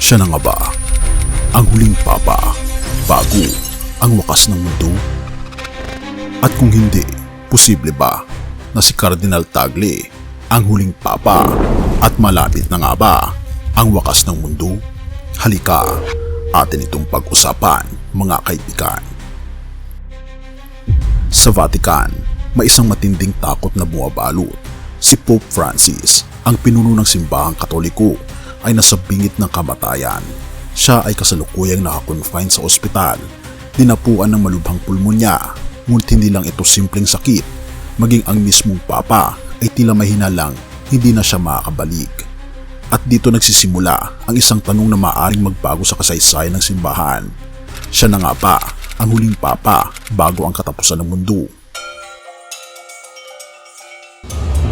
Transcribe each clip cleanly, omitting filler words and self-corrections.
Siya na nga ba ang huling papa bago ang wakas ng mundo? At kung hindi, posible ba na si Cardinal Tagle ang huling papa at malapit na nga ba ang wakas ng mundo? Halika, atin itong pag-usapan mga kaibigan. Sa Vatican, may isang matinding takot na bumabalot. Si Pope Francis, ang pinuno ng simbahang Katoliko, ay nasa bingit ng kamatayan. Siya ay kasalukuyang nakakonfine sa ospital, dinapuan ng malubhang pulmonya, ngunit hindi lang ito simpleng sakit, maging ang mismong papa ay tila mahina lang, hindi na siya makakabalik. At dito nagsisimula ang isang tanong na maaaring magbago sa kasaysayan ng simbahan. Siya na nga ba ang huling papa bago ang katapusan ng mundo?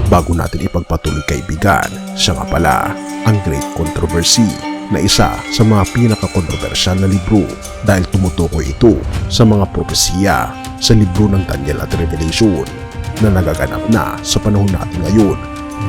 Bago natin ipagpatuloy kaibigan, siya nga pala ang Great Controversy na isa sa mga pinaka-kontrobersyal na libro dahil tumutukoy ito sa mga propesiya sa libro ng Daniel at Revelation na nagaganap na sa panahon natin ngayon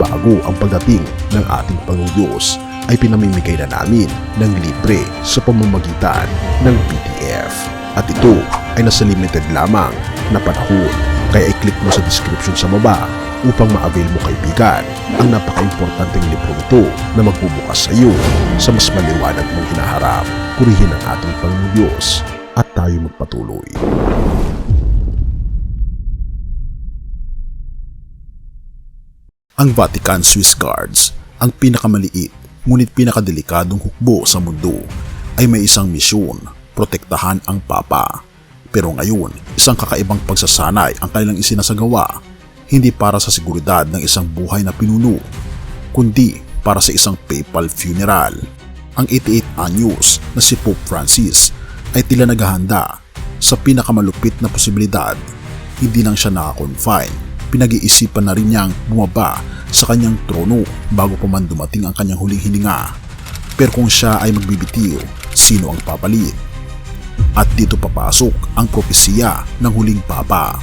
bago ang pagdating ng ating Panginoong Diyos ay pinamimigay na namin ng libre sa pamamagitan ng PDF. At ito ay nasa limited lamang na panahon, kaya i-click mo sa description sa baba upang ma-avail mo kaibigan ang napaka-importanteng libro ito na magbubukas sa iyo sa mas maliwanag mong hinaharap. Purihin ang ating Panginoong Diyos at tayo magpatuloy. Ang Vatican Swiss Guards, ang pinakamaliit ngunit pinakadelikadong hukbo sa mundo, ay may isang misyon: protektahan ang Papa. Pero ngayon, isang kakaibang pagsasanay ang kanilang isinasagawa, hindi para sa seguridad ng isang buhay na pinuno, kundi para sa isang papal funeral. Ang 88 anyos na si Pope Francis ay tila naghahanda sa pinakamalupit na posibilidad. Hindi lang siya nakakonfine, pinag-iisipan na rin niyang bumaba sa kanyang trono bago pa man dumating ang kanyang huling hininga. Pero kung siya ay magbibitiw, sino ang papalit? At dito papasok ang propesiya ng huling papa.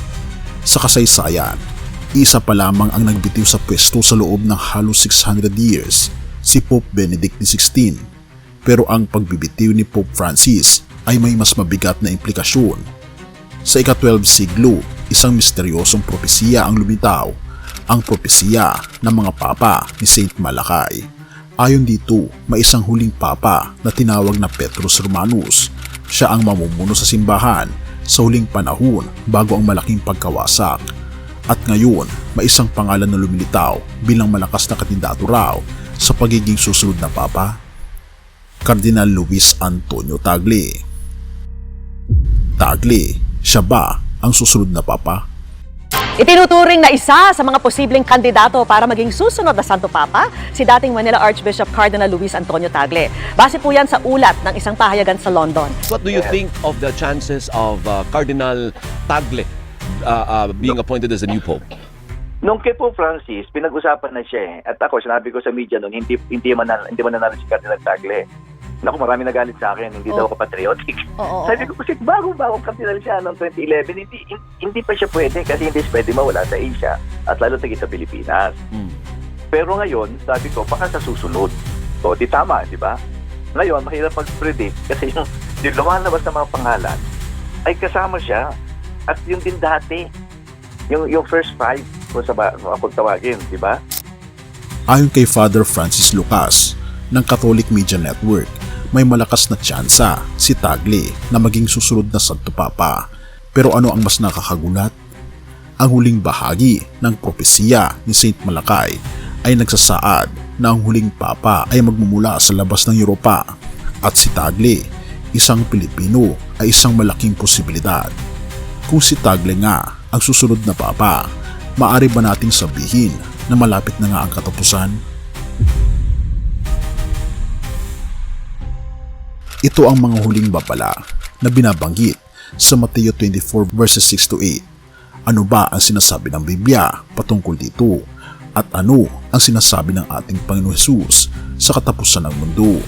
Sa kasaysayan, isa pa lamang ang nagbitiw sa pwesto sa loob ng halos 600 years, si Pope Benedict XVI. Pero ang pagbibitiw ni Pope Francis ay may mas mabigat na implikasyon. Sa ika-12 siglo, isang misteryosong propesiya ang lumitaw, ang propesiya ng mga papa ni Saint Malachy. Ayon dito, may isang huling papa na tinawag na Petrus Romanus. Siya ang mamumuno sa simbahan sa huling panahon bago ang malaking pagkawasak. At ngayon, may isang pangalan na lumilitaw bilang malakas na kandidato raw sa pagiging susunod na papa: Cardinal Luis Antonio Tagle. Tagle, siya ba ang susunod na papa? Itinuturing na isa sa mga posibleng kandidato para maging susunod na Santo Papa si dating Manila Archbishop Cardinal Luis Antonio Tagle. Base po yan sa ulat ng isang pahayagan sa London. What do you think of the chances of Cardinal Tagle being appointed as a new pope? Nung kay Pope Francis, pinag-usapan na siya eh. At ako, sinabi ko sa media noon, hindi man nanalo si Cardinal Tagle. Naku, marami nagalit sa akin, hindi daw ako patriotic. Sabi ko kasi bagong Cardinal siya noong 2011, hindi pa siya pwede kasi hindi siya pwede mawala sa Asia at lalo tagi sa Pilipinas. Pero ngayon, sabi ko, baka sa susunod. So, di tama, di ba? Ngayon, mahirap mag-predict kasi yung lumalabas na mga pangalan ay kasama siya. At yung din dati, yung first five kung tawagin, di ba? Ayon kay Father Francis Lucas ng Catholic Media Network, may malakas na tsansa si Tagle na maging susunod na Santo Papa. Pero ano ang mas nakakagulat? Ang huling bahagi ng propesiya ni Saint Malachy ay nagsasaad na ang huling papa ay magmumula sa labas ng Europa. At si Tagle, isang Pilipino, ay isang malaking posibilidad. Kung si Tagle nga ang susunod na papa, maaari ba nating sabihin na malapit na nga ang katapusan? Ito ang mga huling babala na binabanggit sa Mateo 24 verses 6 to 8. Ano ba ang sinasabi ng Biblia patungkol dito? At ano ang sinasabi ng ating Panginoon Hesus sa katapusan ng mundo?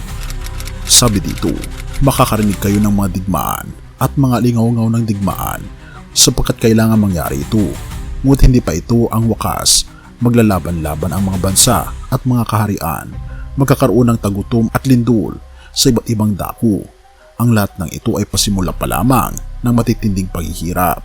Sabi dito, makakarinig kayo ng mga digmaan at mga lingaw-ngaw ng digmaan sapagkat kailangan mangyari ito. Ngunit hindi pa ito ang wakas. Maglalaban-laban ang mga bansa at mga kaharian. Magkakaroon ng tagutom at lindol sa iba't ibang dako. Ang lahat ng ito ay pasimula pa lamang ng matitinding paghihirap.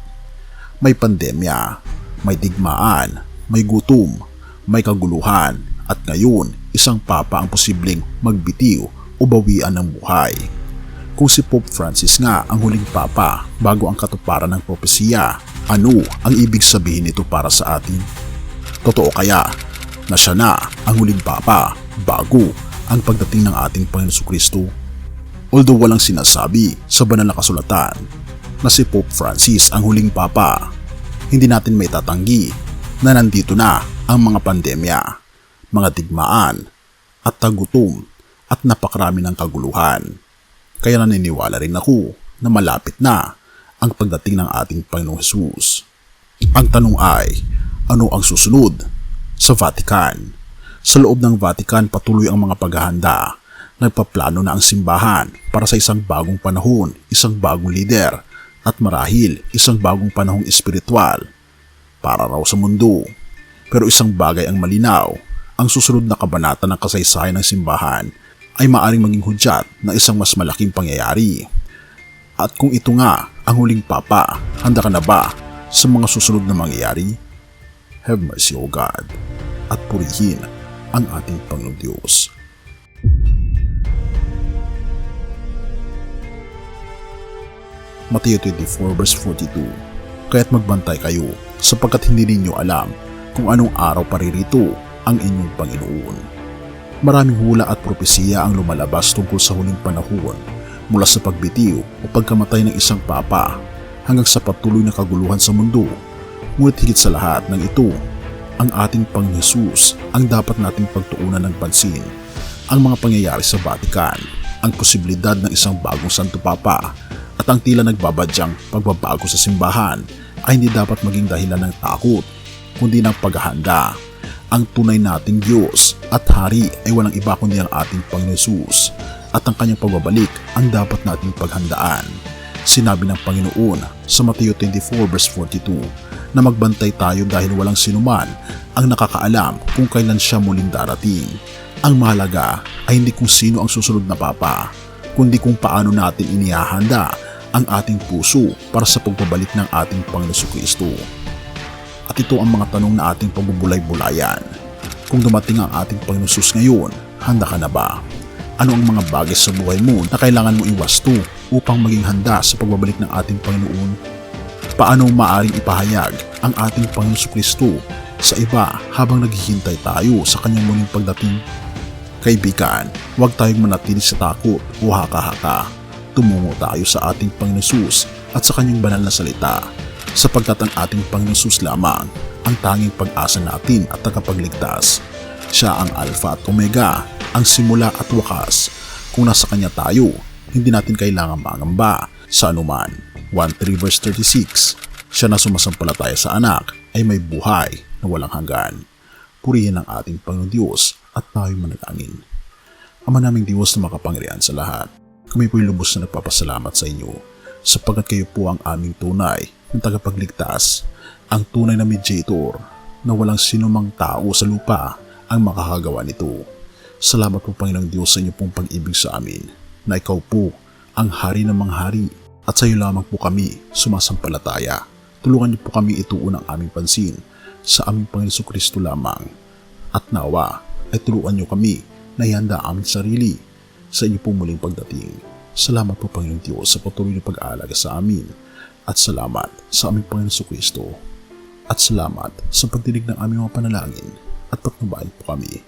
May pandemya, may digmaan, may gutom, may kaguluhan, at ngayon isang papa ang posibleng magbitiw o bawian ng buhay. Kung si Pope Francis nga ang huling papa bago ang katuparan ng propesiya, ano ang ibig sabihin nito para sa atin? Totoo kaya na siya na ang huling papa bago ang pagdating ng ating Panginoon Jesucristo? Although walang sinasabi sa banal na kasulatan na si Pope Francis ang huling papa, hindi natin may tatanggi na nandito na ang mga pandemya, mga digmaan, at tagutom at napakarami ng kaguluhan. Kaya naniniwala rin ako na malapit na ang pagdating ng ating Panginoong Hesus. Ang tanong ay, ano ang susunod sa Vatican? Sa loob ng Vatican patuloy ang mga paghahanda. Nagpaplano na ang simbahan para sa isang bagong panahon, isang bagong lider, at marahil isang bagong panahong espiritual para raw sa mundo. Pero isang bagay ang malinaw, ang susunod na kabanata ng kasaysayan ng simbahan ay maaring maging hudyat ng isang mas malaking pangyayari. At kung ito nga ang huling papa, handa ka na ba sa mga susunod na mangyayari? Have mercy, O God, at purihin ang ating Panginoong Diyos. Mateo 24 verse 42. Kaya't magbantay kayo sapagkat hindi ninyo alam kung anong araw paririto ang inyong Panginoon. Maraming hula at propesiya ang lumalabas tungkol sa huling panahon, mula sa pagbitiw o pagkamatay ng isang papa hanggang sa patuloy na kaguluhan sa mundo. Ngunit higit sa lahat ng ito, ang ating Panginoon Hesus ang dapat nating pagtuunan ng pansin. Ang mga pangyayari sa Vatican, ang posibilidad ng isang bagong Santo Papa, at ang tila nagbabadyang pagbabago sa simbahan ay hindi dapat maging dahilan ng takot, kundi ng paghahanda. Ang tunay nating Diyos at Hari ay walang iba kundi ang ating Panginoon Hesus, at ang kanyang pagbabalik ang dapat nating paghandaan. Sinabi ng Panginoon sa Mateo 24 verse 42 na magbantay tayo dahil walang sinuman ang nakakaalam kung kailan siya muling darating. Ang mahalaga ay hindi kung sino ang susunod na papa, kundi kung paano natin inihahanda ang ating puso para sa pagbabalik ng ating Panginoon Jesucristo. At ito ang mga tanong na ating pagbubulay-bulayan. Kung dumating ang ating Panginoon Jesus ngayon, handa ka na ba? Ano ang mga bagay sa buhay mo na kailangan mo iwasto upang maging handa sa pagbabalik ng ating Panginoon? Paano maaring ipahayag ang ating Panginoon Jesucristo sa iba habang naghihintay tayo sa kanyang muling pagdating? Kaibigan, huwag tayong manatili sa takot o haka-haka. Tumungo tayo sa ating Panginoon Jesus at sa kanyang banal na salita, sapagkat ang ating Panginoon Jesus lamang ang tanging pag-asa natin at tagapagligtas. Siya ang Alpha at Omega, ang simula at wakas. Kung nasa kanya tayo, hindi natin kailangan mangamba sa anuman. 1:3 verse 36. Siya na sumasampalataya sa anak ay may buhay na walang hanggan. Purihin ang ating Panginoon Diyos at tayo manalangin. Ama naming Diyos na makapangyarihan sa lahat, kami po'y lubos na nagpapasalamat sa inyo sapagkat kayo po ang aming tunay ng tagapagligtas, ang tunay na mediator na walang sinumang tao sa lupa ang makakagawa nito. Salamat po Panginoong Diyos sa inyo pong pag-ibig sa amin, na ikaw po ang hari ng mga hari at sa iyo lamang po kami sumasampalataya. Tulungan niyo po kami ituon ang aming pansin sa aming Panginoon Jesucristo lamang, at nawa ay tulungan niyo kami na ihanda aming sarili sa inyo pong muling pagdating. Salamat po Panginoong Diyos sa patuloy na pag-aalaga sa amin, at salamat sa aming Panginoon Jesucristo, at salamat sa pagdinig ng aming mga panalangin, at patnubayan po kami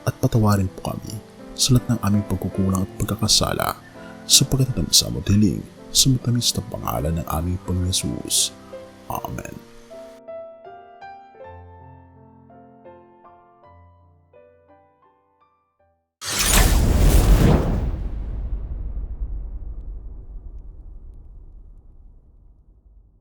at patawarin po kami sa lahat ng aming pagkukulang at pagkakasala, sapagkat ito sa amot hiling sa matamis na pangalan ng aming Panginoon Jesus. Amen.